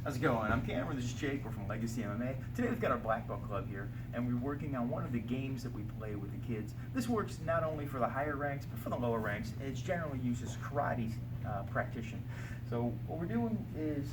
How's it going? I'm Cameron, this is Jake, we're from Legacy MMA. Today we've got our Black Belt Club here, and we're working on one of the games that we play with the kids. This works not only for the higher ranks, but for the lower ranks. It's generally used as karate practice. So what we're doing is,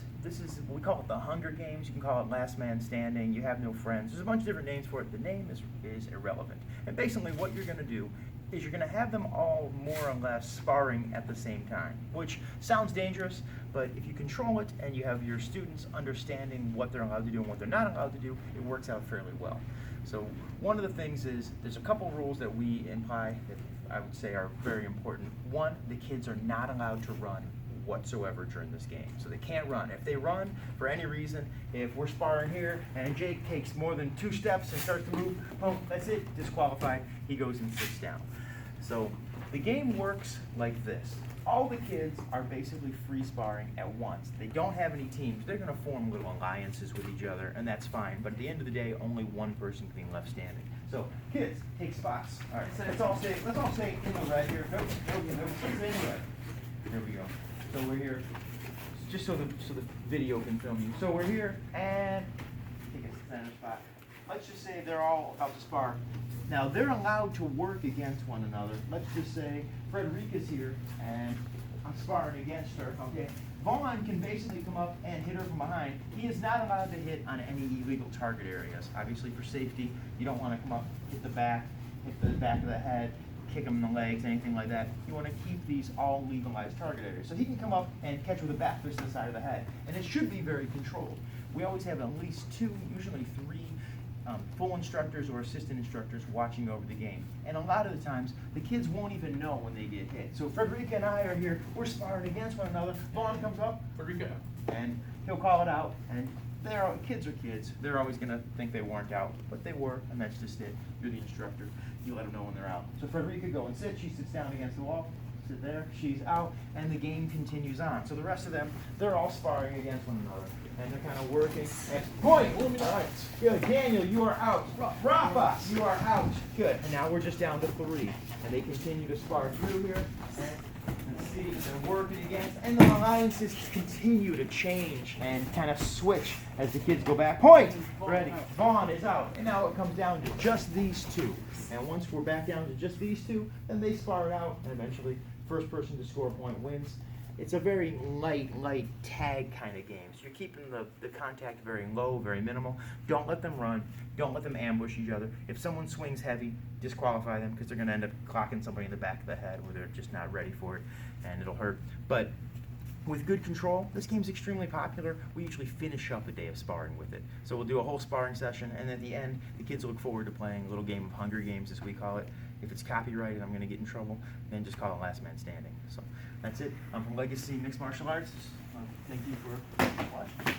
we call it the Hunger Games. You can call it Last Man Standing, You Have No Friends. There's a bunch of different names for it. The name is irrelevant. And basically what you're going to do is you're going to have them all more or less sparring at the same time, which sounds dangerous, but if you control it and you have your students understanding what they're allowed to do and what they're not allowed to do, it works out fairly well. So one of the things is, there's a couple rules that we imply that I would say are very important. One, the kids are not allowed to run whatsoever during this game. So they can't run. If they run for any reason, if we're sparring here and Jake takes more than 2 steps and starts to move, oh, that's it, disqualified. He goes and sits down. So the game works like this. All the kids are basically free sparring at once. They don't have any teams. They're going to form little alliances with each other, and that's fine. But at the end of the day, only one person can be left standing. So kids, take spots. All right, so let's all stay in the red here. Nope, stay in the red. There we go. So we're here, just so the video can film you. So we're here, and take a center spot. Let's just say they're all about to spar. Now they're allowed to work against one another. Let's just say Frederica's here, and I'm sparring against her. Okay, Vaughn can basically come up and hit her from behind. He is not allowed to hit on any illegal target areas. Obviously, for safety, you don't want to come up, hit the back of the head, kick him in the legs, anything like that. You want to keep these all legalized target areas. So he can come up and catch with a back fist to the side of the head. And it should be very controlled. We always have at least 2, usually 3 full instructors or assistant instructors watching over the game. And a lot of the times, the kids won't even know when they get hit. So Frederica and I are here, we're sparring against one another. Vaughn comes up, Frederica, and he'll call it out. And kids are kids. They're always going to think they weren't out, but they were, and that's just it. You're the instructor. You let them know when they're out. So Frederica, go and sit. She sits down against the wall. Sit there. She's out, and the game continues on. So the rest of them, they're all sparring against one another, and they're kind of working. And point. All right. Good. Daniel, you are out. Rafa, you are out. Good. And now we're just down to 3, and they continue to spar through here. And see, they're working against, and the alliances continue to change and kind of switch as the kids go back. Point! Ready. Vaughn is out. And now it comes down to just these 2. And once we're back down to just these 2, then they spar it out, and eventually, first person to score a point wins. It's a very light tag kind of game. So you're keeping the contact very low, very minimal. Don't let them run. Don't let them ambush each other. If someone swings heavy, disqualify them, because they're going to end up clocking somebody in the back of the head where they're just not ready for it, and it'll hurt. But with good control, this game's extremely popular. We usually finish up a day of sparring with it. So we'll do a whole sparring session, and at the end, the kids look forward to playing a little game of Hunger Games, as we call it. If it's copyrighted, I'm going to get in trouble, then just call it Last Man Standing. So that's it. I'm from Legacy Mixed Martial Arts. Thank you for watching.